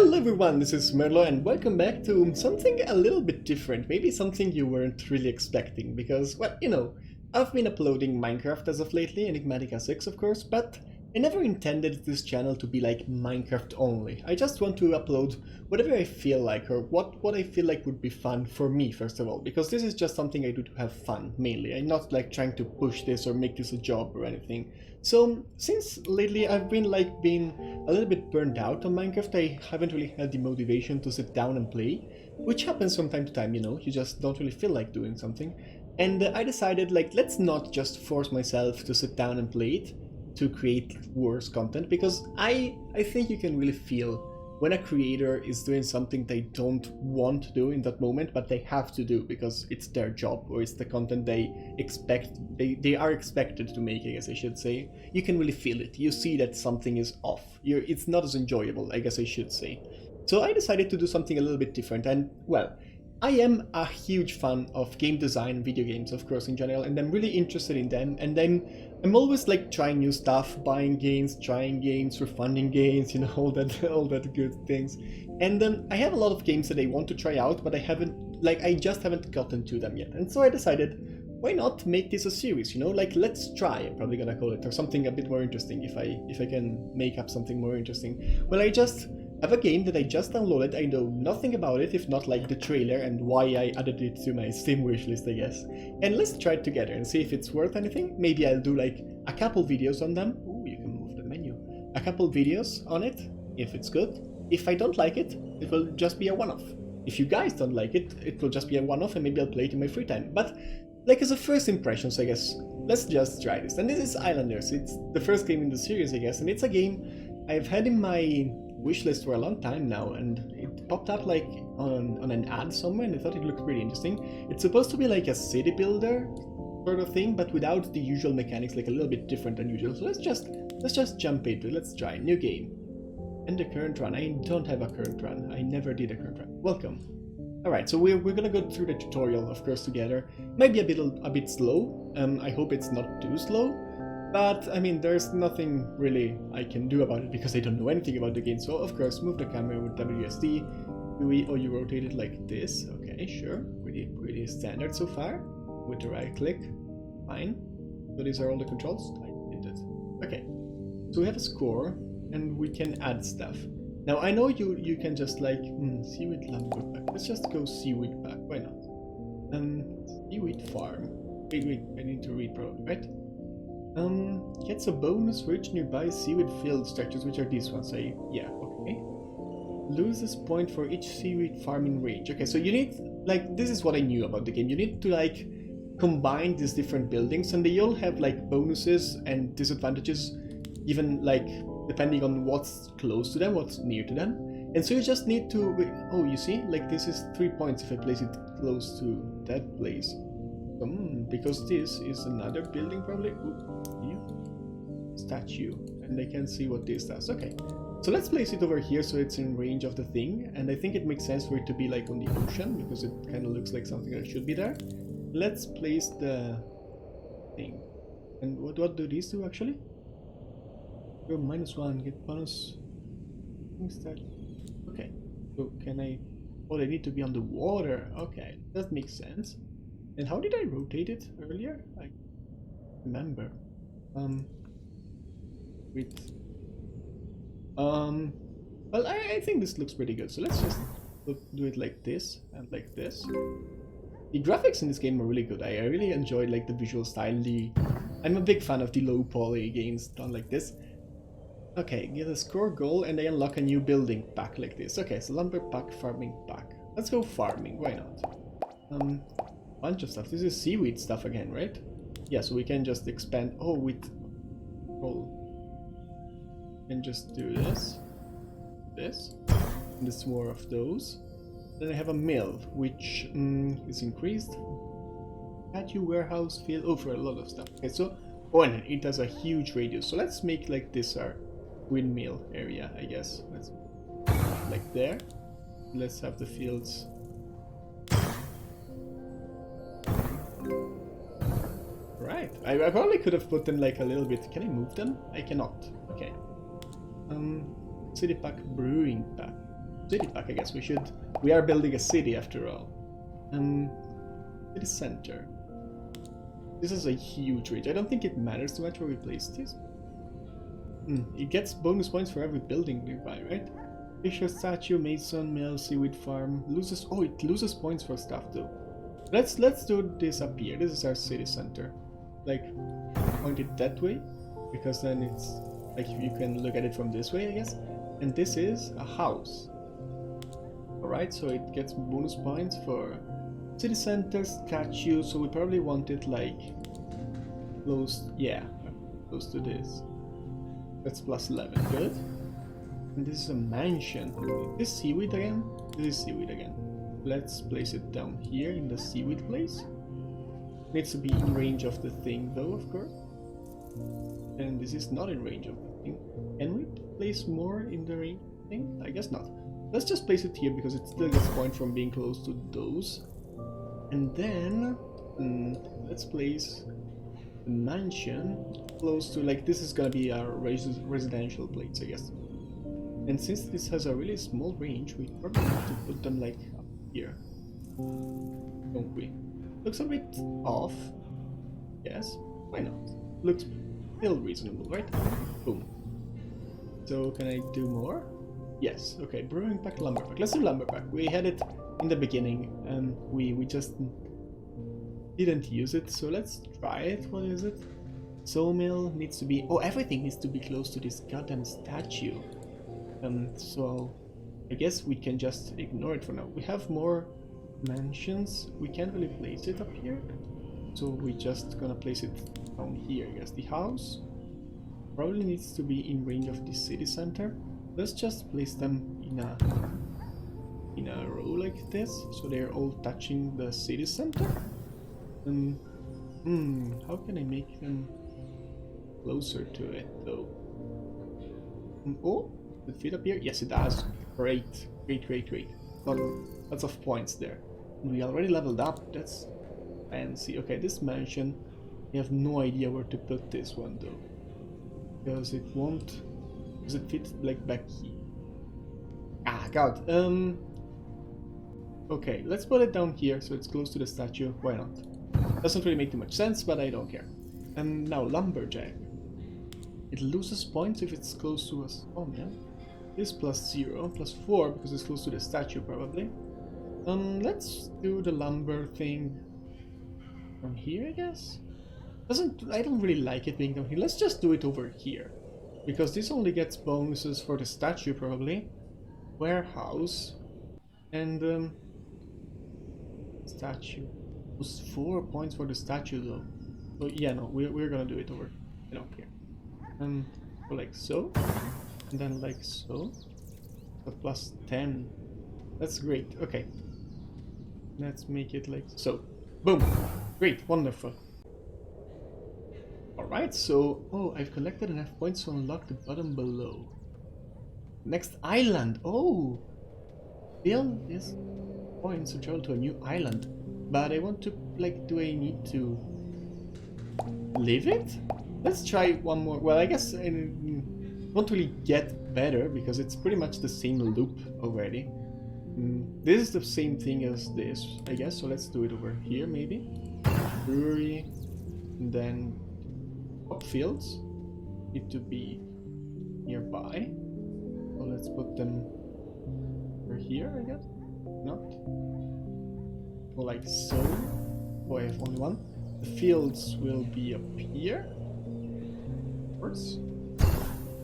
Hello everyone, this is Merlo and welcome back to something a little bit different, maybe something you weren't really expecting, because, well, I've been uploading Minecraft as of lately, Enigmatica 6 of course, but I never intended this channel to be like Minecraft only. I just want to upload whatever I feel like, or what I feel like would be fun for me first of all, because this is just something I do to have fun, mainly. I'm not like trying to push this or make this a job or anything. So, since lately I've been being a little bit burned out on Minecraft, I haven't really had the motivation to sit down and play, which happens from time to time, you just don't really feel like doing something. And I decided, let's not just force myself to sit down and play it, to create worse content, because I think you can really feel when a creator is doing something they don't want to do in that moment, but they have to do because it's their job, or it's the content they are expected to make, I guess I should say. You can really feel it. You see that something is off. It's not as enjoyable, I guess I should say. So I decided to do something a little bit different, and well, I am a huge fan of game design, video games of course in general, and I'm really interested in them, and I'm always trying new stuff, buying games, trying games, refunding games, all that good things. And I have a lot of games that I want to try out, but I just haven't gotten to them yet. And so I decided, why not make this a series, let's try, I'm probably gonna call it, or something a bit more interesting if I can make up something more interesting. Well, I just have a game that I just downloaded. I know nothing about it, if not the trailer and why I added it to my Steam wishlist, I guess. And let's try it together and see if it's worth anything. Maybe I'll do a couple videos on them. Ooh, you can move the menu. A couple videos on it, if it's good. If I don't like it, it will just be a one-off. If you guys don't like it, it will just be a one-off and maybe I'll play it in my free time. But as a first impressions, I guess, let's just try this. And this is Islanders. It's the first game in the series, I guess, and it's a game I've had in my wishlist for a long time now, and it popped up on an ad somewhere, and I thought it looked pretty interesting. It's supposed to be a city builder sort of thing, but without the usual mechanics, a little bit different than usual. So let's just jump into it. Let's try new game. And the current run. I don't have a current run. I never did a current run. Welcome. Alright, so we're gonna go through the tutorial, of course, together. Maybe a bit slow. I hope it's not too slow. But, I mean, there's nothing really I can do about it because I don't know anything about the game. So, of course, move the camera with WSD. You rotate it like this. Okay, sure. Pretty standard so far. With the right click. Fine. So these are all the controls. I did it. Okay. So we have a score, and we can add stuff. Now, I know you can just seaweed lumber pack. Let's just go seaweed pack. Why not? Seaweed farm. Wait, I need to read probably, right? Gets a bonus for each nearby seaweed field structures, which are these ones. Yeah, okay. Loses point for each seaweed farming range. Okay, so you need, this is what I knew about the game. You need to, combine these different buildings, and they all have, bonuses and disadvantages, even, depending on what's close to them, what's near to them. And so you just need to, oh, you see, this is 3 points if I place it close to that place. Because this is another building probably. Ooh, statue, and I can see what this does. Okay, so let's place it over here so it's in range of the thing, and I think it makes sense for it to be on the ocean because it kind of looks like something that should be there. Let's place the thing. And what do these do actually? Go -1, get bonus. Okay, so can I? Oh, they need to be on the water. Okay, that makes sense. And how did I rotate it earlier? I remember. Well, I think this looks pretty good. So let's just do it like this and like this. The graphics in this game are really good. I really enjoyed the visual style. I'm a big fan of the low poly games done like this. Okay, get a score goal and I unlock a new building pack like this. Okay, so lumber pack, farming pack. Let's go farming. Why not? Bunch of stuff. This is seaweed stuff again, right? Yeah, so we can just expand. Oh, with roll. And just do this, and there's more of those. Then I have a mill, which is increased. Statue, warehouse, field. Oh, for a lot of stuff. Okay, so and it has a huge radius. So let's make this our windmill area, I guess. Let's there. Let's have the fields. Right. I probably could have put them a little bit. Can I move them? I cannot. Okay. City pack, brewing pack. city pack, I guess. We are building a city after all. City center. This is a huge reach. I don't think it matters too much where we place this. It gets bonus points for every building nearby, right? Fisher statue, mason, mill, seaweed farm. It loses points for stuff too. Let's do this up here. This is our city center. Like, point it that way, because then it's like you can look at it from this way, I guess. And this is a house. Alright, so it gets bonus points for city center, statue, so we probably want it like close to this. That's plus 11, good. And this is a mansion. Is this seaweed again? This is seaweed again. Let's place it down here in the seaweed place. Needs to be in range of the thing though, of course. And this is not in range of the thing. Can we place more in the range thing? I guess not. Let's just place it here because it still gets point from being close to those. And then let's place the mansion close to, like, this is gonna be our residential place, I guess. And since this has a really small range, we probably have to put them like up here, don't we? Looks a bit off. Yes, why not? Looks still reasonable, right? Boom. So can I do more? Yes. Okay, brewing pack, lumber pack. Let's do lumber pack. We had it in the beginning and we just didn't use it, so let's try it. What is it? Sawmill needs to be... Oh, everything needs to be close to this goddamn statue. So I guess we can just ignore it for now. We have more mansions. We can't really place it up here, so we're just gonna place it down here. I guess the house probably needs to be in range of the city center. Let's just place them in a row like this, so they're all touching the city center. How can I make them closer to it though? Oh, does it fit up here? Yes, it does. Great. Lots of points there. We already leveled up. That's fancy. Okay, this mansion, I have no idea where to put this one though, because it won't. Does it fit like back here? Ah, God. Okay, let's put it down here so it's close to the statue. Why not? Doesn't really make too much sense, but I don't care. And now lumberjack. It loses points if it's close to us. Oh man. This plus 0, plus 4 because it's close to the statue probably. Let's do the lumber thing from here, I guess. I don't really like it being down here. Let's just do it over here, because this only gets bonuses for the statue probably. Warehouse and statue. Plus 4 points for the statue though. So yeah, no, we're gonna do it over, here. Go like so, and then like so. So plus 10. That's great. Okay. Let's make it like so. Boom. Great. Wonderful. Alright, so... Oh, I've collected enough points to unlock the bottom below. Next island. Oh! Build this points to travel to a new island. But I want to, like, do I need to live it? Let's try one more. Well, I guess I won't really get better because it's pretty much the same loop already. This is the same thing as this, I guess, so let's do it over here maybe. Brewery, and then crop fields need to be nearby. So let's put them over here, I guess. Not. Or like so. Oh, I have only one. The fields will be up here. Of course.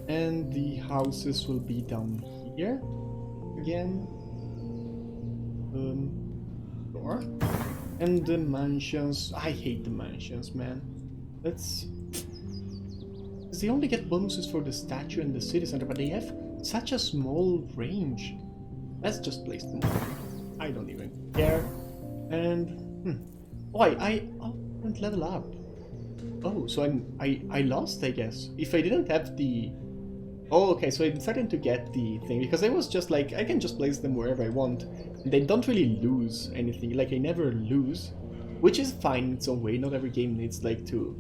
And the houses will be down here. Again. Door. And the mansions. I hate the mansions, man. Let's... They only get bonuses for the statue and the city center, but they have such a small range. Let's just place them. I don't even care. And oh, I didn't level up. Oh, so I lost, I guess. If I didn't have the... Oh, okay, so I'm starting to get the thing, because I was just like, I can just place them wherever I want. And they don't really lose anything, like I never lose. Which is fine in its own way, not every game needs like to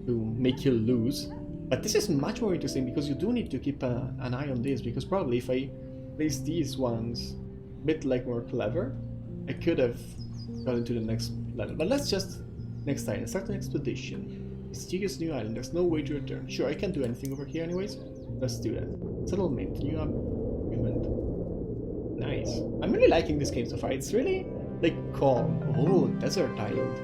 make you lose. But this is much more interesting because you do need to keep an eye on this, because probably if I place these ones a bit like more clever, I could have gone into the next level. But let's just next time start an expedition. Mysterious new island. There's no way to return. Sure, I can't do anything over here anyways. Let's do that. Settlement. New agreement. Nice. I'm really liking this game so far. It's really like calm. Oh, desert island.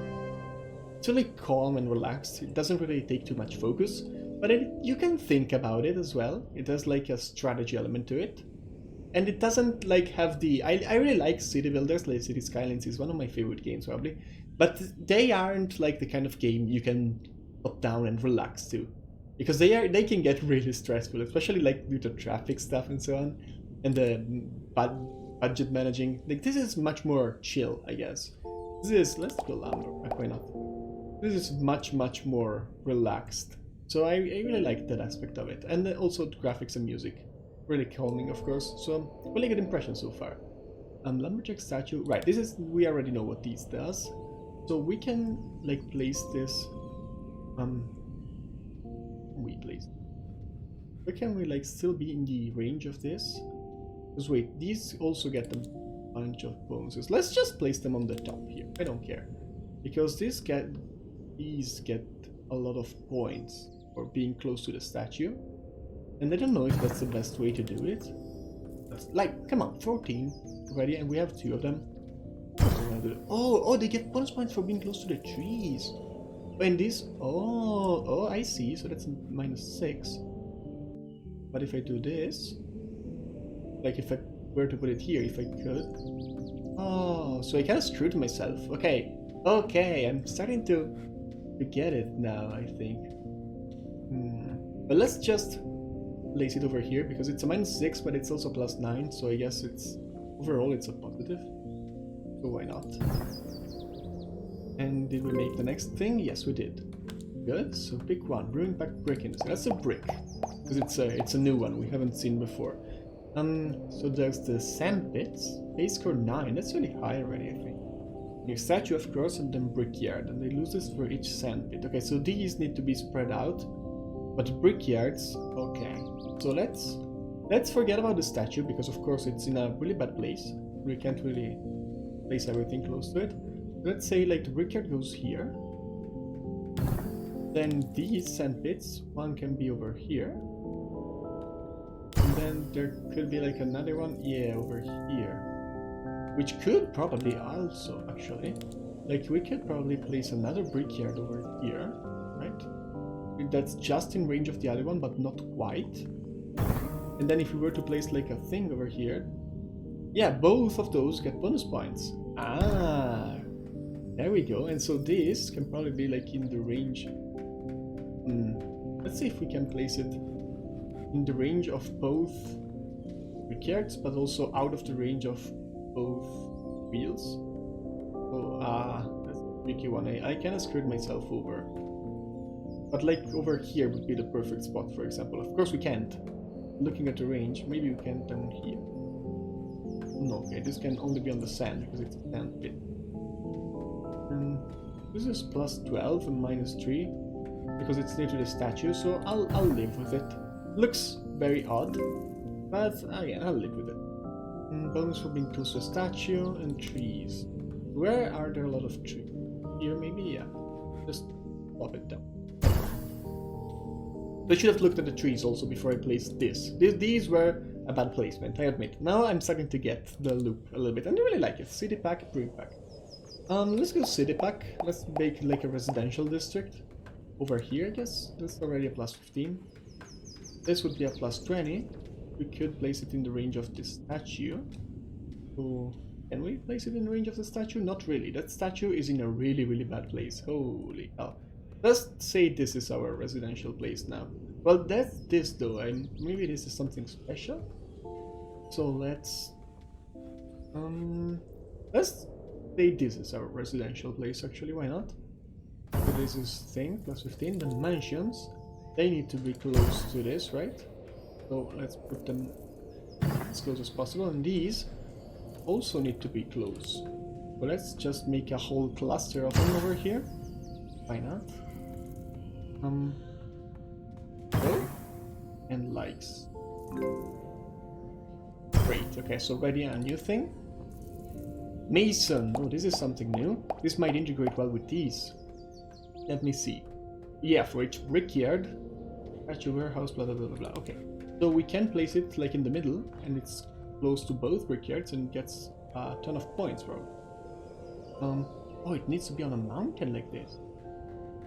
It's really calm and relaxed. It doesn't really take too much focus, but you can think about it as well. It has like a strategy element to it. And it doesn't like have the... I really like City Builders. Like City Skylines is one of my favorite games probably. But they aren't like the kind of game you can put down and relax to. Because they can get really stressful, especially like due to traffic stuff and so on. And the budget managing. Like this is much more chill, I guess. This is... let's go lumber. Why not? This is much more relaxed. So I really like that aspect of it. And also the graphics and music. Really calming, of course. So really good impression so far. Lumberjack statue. Right, this is... we already know what these does. So we can like place this... where can we like still be in the range of this? Because wait, these also get a bunch of bonuses. Let's just place them on the top here. I don't care. Because these get a lot of points for being close to the statue. And I don't know if that's the best way to do it. That's, like, come on, 14 already, and we have 2 of them. Oh, they get bonus points for being close to the trees. And this, oh, I see. So that's -6. But if I do this, like if I were to put it here, if I could. Oh, so I kind of screwed myself. Okay, I'm starting to get it now, I think. But let's just place it over here because it's a -6, but it's also +9, so I guess it's overall it's a positive. So why not? And did we make the next thing? Yes, we did. Good. So pick one. Brewing back brick industry. That's a brick because it's a new one we haven't seen before. So there's the sand pits. Base score 9. That's really high already, I think. New statue, of course, and then brickyard, and they lose this for each sand pit. Okay, so these need to be spread out, but brickyards. Okay. So let's forget about the statue because of course it's in a really bad place. We can't really place everything close to it. Let's say like the brickyard goes here. Then these sand pits, one can be over here. And then there could be like another one, yeah, over here. Which could probably also actually, like we could probably place another brickyard over here, right? That's just in range of the other one, but not quite. And then if we were to place like a thing over here, yeah, both of those get bonus points. Ah, there we go. And so this can probably be like in the range. Let's see if we can place it in the range of both brickyards, but also out of the range of both wheels. So, that's a tricky one. I kind of screwed myself over. But like over here would be the perfect spot, for example. Of course we can't. Looking at the range, maybe we can down here. No, okay, this can only be on the sand because it's a sand pit. And this is +12 and -3 because it's near to the statue, so I'll live with it. Looks very odd, but again, I'll live with it. Bonus for being close to the statue and trees. Where are there a lot of trees? Here maybe, yeah. Just pop it down. I should have looked at the trees also before I placed this. These were a bad placement, I admit. Now I'm starting to get the loop a little bit, and I really like it. City pack, brewing pack. Let's go city pack. Let's make like a residential district. Over here, I guess. That's already a +15. This would be a +20. We could place it in the range of this statue. So, can we place it in the range of the statue? Not really. That statue is in a really bad place. Holy hell. Let's say this is our residential place now. Well, that's this though, and maybe this is something special. So let's say this is our residential place. Actually, why not? So this is thing +15. The mansions, they need to be close to this, right? So let's put them as close as possible, and these also need to be close. So let's just make a whole cluster of them over here. Why not? So, and likes. Great. Okay, so already a new thing. Mason. Oh, this is something new. This might integrate well with these. Let me see. Yeah, for each brickyard, at your warehouse, blah blah blah blah blah. Okay, so we can place it like in the middle, and it's close to both brickyards and gets a ton of points, bro. Oh, it needs to be on a mountain like this.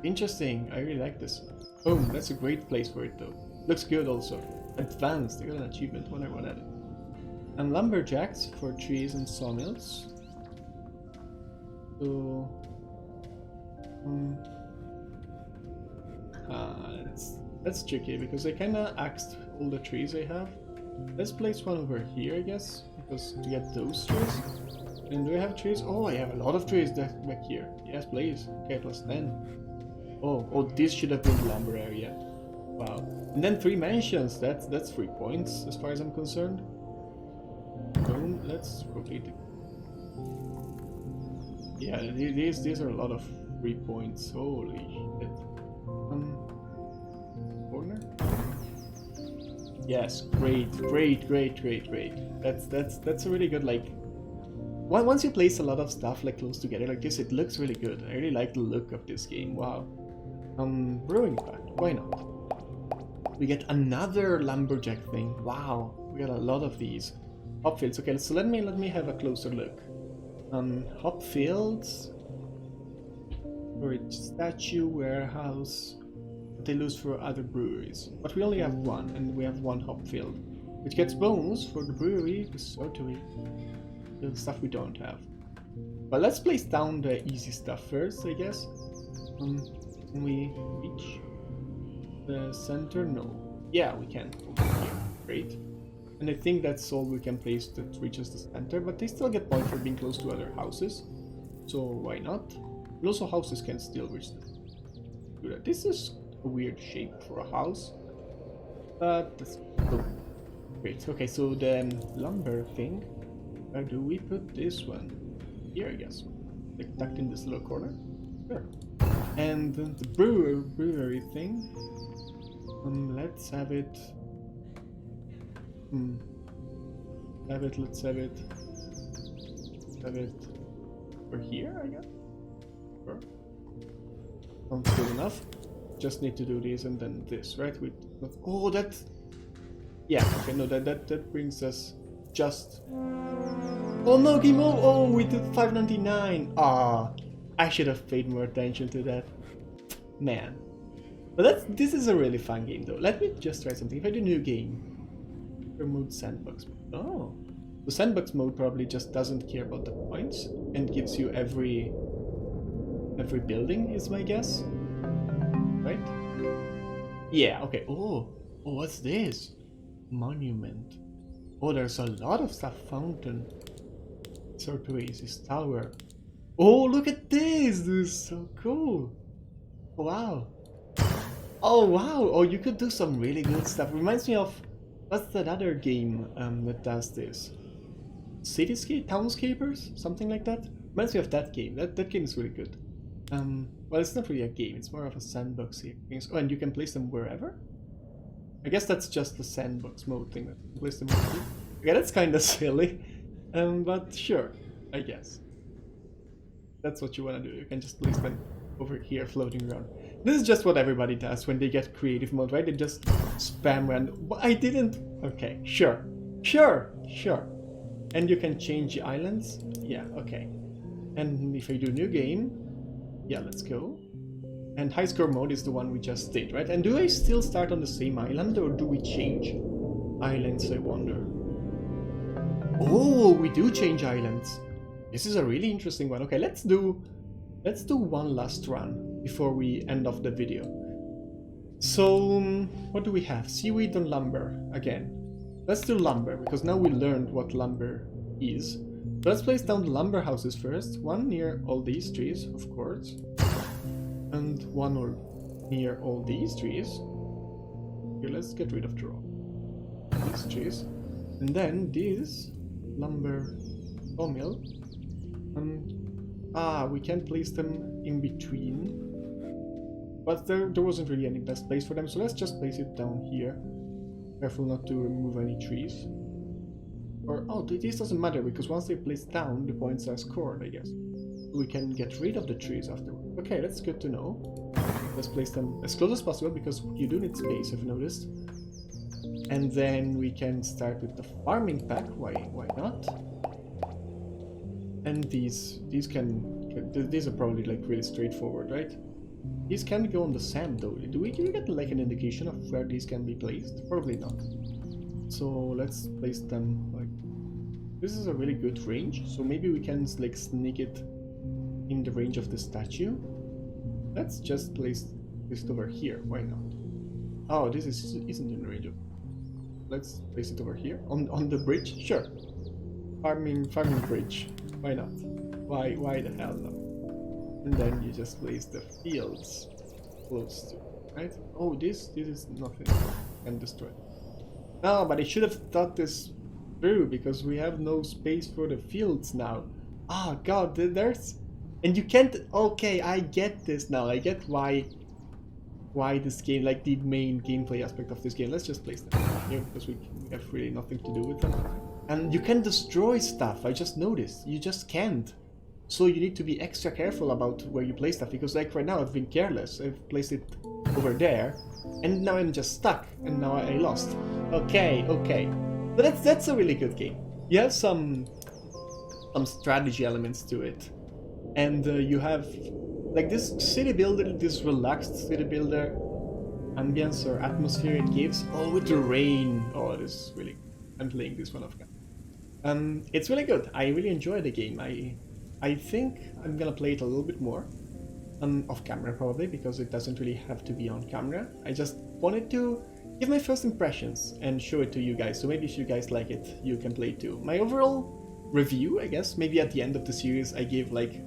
Interesting. I really like this. Oh, that's a great place for it though. Looks good also. Advanced. I got an achievement when I run at it. And lumberjacks for trees and sawmills. So, that's tricky because I kind of axed all the trees I have. Let's place one over here, I guess, because to get those trees. And do I have trees? Oh, I have a lot of trees back here. Yes, please. Okay, plus 10. Oh, this should have been the lumber area. Wow. And then 3 mansions. That's 3 points as far as I'm concerned. Boom. Let's rotate it. Yeah, these are a lot of 3 points. Holy shit. Corner. Yes, great. That's a really good, like. Once you place a lot of stuff like close together like this, it looks really good. I really like the look of this game. Wow. Brewing pack. Why not? We get another lumberjack thing. Wow. We got a lot of these. Hop fields. Okay, so let me have a closer look. Hop fields. Storage statue, warehouse. They lose for other breweries. But we only have one, and we have one hop field. Which gets bonus for the brewery, the surgery. The stuff we don't have. But let's place down the easy stuff first, I guess. Can we reach the center? No. Yeah, we can. Over here. Great. And I think that's all we can place that reaches the center, but they still get points for being close to other houses. So why not? And also houses can still reach this. Do that. This is a weird shape for a house. But that's cool. Great. Okay, so the lumber thing. Where do we put this one? Here, I guess. Like tucked in this little corner. Sure. And the brewery thing. Let's have it. Let's have it over here, I guess. Sure. Sounds good enough. Just need to do this and then this, right? Oh, that. Yeah. Okay. No, that brings us just. Oh no, game over! Oh, we did 599. Ah, I should have paid more attention to that. Man. But this is a really fun game though. Let me just try something. If I do new game. Mode sandbox. Oh, the sandbox mode probably just doesn't care about the points and gives you every building is my guess, right? Yeah. Okay. Oh, what's this? Monument. Oh, there's a lot of stuff. Fountain. Sort oasis tower. Oh, look at this! This is so cool. Wow. Oh wow. Oh, you could do some really good stuff. Reminds me of. What's that other game that does this? Cityscape? Townscapers? Something like that? Reminds me of that game. That game is really good. Well, it's not really a game. It's more of a sandbox here. Oh, and you can place them wherever? I guess that's just the sandbox mode thing. That you place them wherever. Yeah, that's kind of silly. But sure, I guess. That's what you want to do. You can just place them over here floating around. This is just what everybody does when they get creative mode, right? They just spam random. I didn't. Okay, sure. And you can change the islands. Yeah, okay. And if I do new game, yeah, let's go. And high score mode is the one we just did, right? And do I still start on the same island or do we change islands, I wonder? Oh, we do change islands. This is a really interesting one. Okay, let's do one last run before we end off the video. So, what do we have? Seaweed and lumber again. Let's do lumber because now we learned what lumber is. So let's place down the lumber houses first. One near all these trees, of course. And one near all these trees. Here, let's get rid of these trees. And then this lumber sawmill. We can place them in between. But there wasn't really any best place for them, so let's just place it down here. Careful not to remove any trees. Or, oh, this doesn't matter because once they're placed down, the points are scored, I guess. We can get rid of the trees afterward. Okay, that's good to know. Let's place them as close as possible because you do need space, I've noticed. And then we can start with the farming pack. Why not? And these are probably like really straightforward, right? These can go on the sand though. Do we get like an indication of where these can be placed? Probably not. So let's place them like this is a really good range. So maybe we can like sneak it in the range of the statue. Let's just place this over here. Why not? Oh, this isn't in the range of. Let's place it over here on the bridge. Sure. Farming bridge. Why not? Why the hell no? And then you just place the fields close to, right? Oh, this is nothing. Can destroy. No, but I should have thought this through because we have no space for the fields now. Oh god, there's, and you can't. Okay, I get this now. I get why this game, like the main gameplay aspect of this game. Let's just place them here because we have really nothing to do with them. And you can destroy stuff. I just noticed. You just can't. So you need to be extra careful about where you place stuff because like right now I've been careless. I've placed it over there and now I'm just stuck and now I lost. Okay. But that's a really good game. You have some strategy elements to it. And you have like this city builder, this relaxed city builder ambience or atmosphere it gives. Oh, with the rain. Oh, it is really, I'm playing this one off camera. It's really good. I really enjoy the game. I think I'm gonna play it a little bit more off camera probably because it doesn't really have to be on camera. I just wanted to give my first impressions and show it to you guys. So maybe if you guys like it, you can play it too. My overall review, I guess, maybe at the end of the series I give like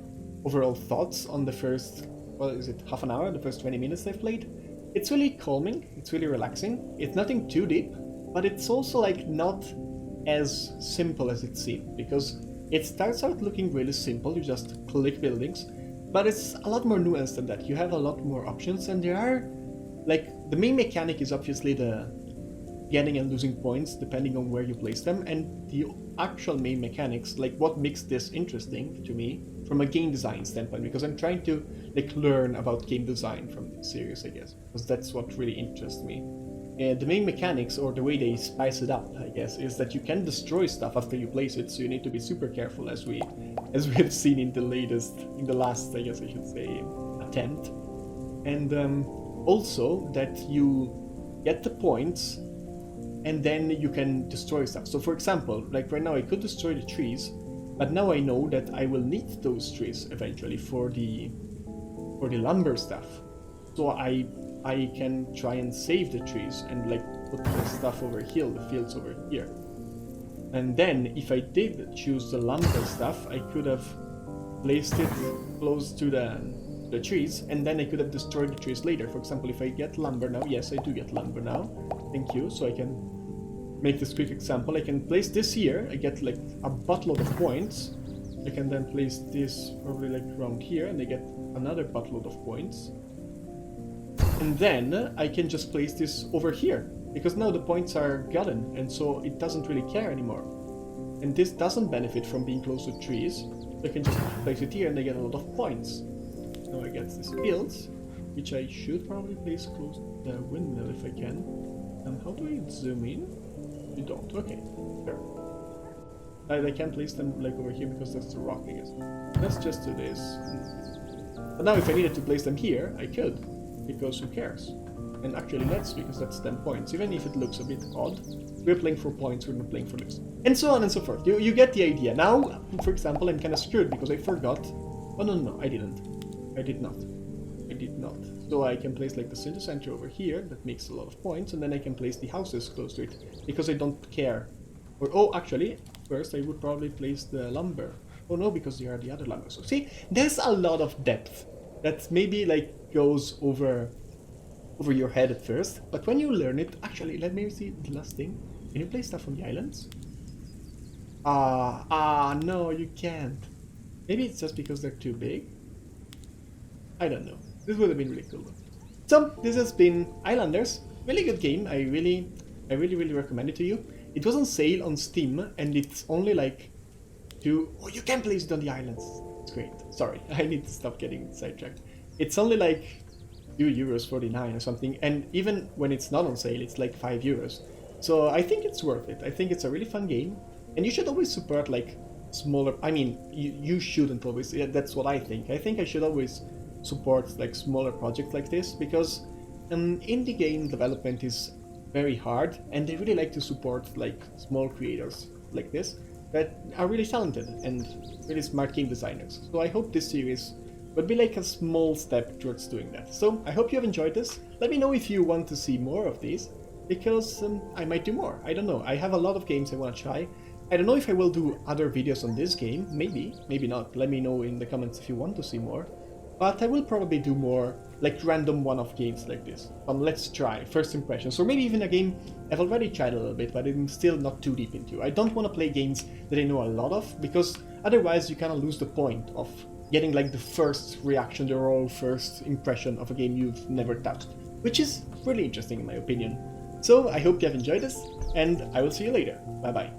overall thoughts on the first, what is it, half an hour, the first 20 minutes I've played. It's really calming, it's really relaxing. It's nothing too deep, but it's also like not as simple as it seemed because it starts out looking really simple, you just click buildings, but it's a lot more nuanced than that. You have a lot more options and there are, like, the main mechanic is obviously the getting and losing points depending on where you place them, and the actual main mechanics, like what makes this interesting to me from a game design standpoint, because I'm trying to like learn about game design from this series, I guess, because that's what really interests me. The main mechanics, or the way they spice it up, I guess, is that you can destroy stuff after you place it, so you need to be super careful, as we have seen in the last, I guess I should say, attempt. And also that you get the points, and then you can destroy stuff. So for example, like right now I could destroy the trees, but now I know that I will need those trees eventually for the lumber stuff. So I can try and save the trees and like put the stuff over here, the fields over here. And then if I did choose the lumber stuff, I could have placed it close to the trees, and then I could have destroyed the trees later. For example, if I get lumber now, yes, I do get lumber now. Thank you. So I can make this quick example. I can place this here. I get like a buttload of points. I can then place this probably like around here, and I get another buttload of points. And then I can just place this over here, because now the points are gotten, and so it doesn't really care anymore. And this doesn't benefit from being close to trees, so I can just place it here and I get a lot of points. Now I get these fields, which I should probably place close to the windmill if I can. How do I zoom in? You don't. Okay, sure. I can't place them like over here because that's the rock, I guess. Let's just do this. But now if I needed to place them here, I could, because who cares? And actually let's, because that's 10 points. Even if it looks a bit odd, we're playing for points, we're not playing for this. And so on and so forth. You get the idea. Now, for example, I'm kind of screwed because I forgot. Oh no, I didn't. I did not. So I can place like the center over here, that makes a lot of points, and then I can place the houses close to it, because I don't care. Or, oh, actually, first I would probably place the lumber. Oh no, because they are the other lumber. So see, there's a lot of depth that maybe like goes over your head at first, but when you learn it, actually, let me see the last thing. Can you place stuff on the islands? No, you can't. Maybe it's just because they're too big? I don't know. This would have been really cool though. So, this has been Islanders. Really good game. I really recommend it to you. It was on sale on Steam, and it's only like oh, you can place it on the islands. It's great. Sorry, I need to stop getting sidetracked. It's only like €2.49 or something, and even when it's not on sale, it's like €5. So I think it's worth it. I think it's a really fun game, and you should always support like smaller. I mean, you shouldn't always. Yeah, that's what I think. I think I should always support like smaller projects like this because indie game development is very hard, and they really like to support like small creators like this that are really talented and really smart game designers. So I hope this series would be like a small step towards doing that. So I hope you have enjoyed this. Let me know if you want to see more of these, because I might do more. I don't know. I have a lot of games I want to try. I don't know if I will do other videos on this game. Maybe, maybe not. Let me know in the comments if you want to see more. But I will probably do more like random one-off games like this. Let's try, first impressions, or maybe even a game I've already tried a little bit, but I'm still not too deep into. I don't want to play games that I know a lot of, because otherwise you kind of lose the point of getting like the first reaction, the raw first impression of a game you've never touched, which is really interesting in my opinion. So I hope you have enjoyed this, and I will see you later. Bye bye.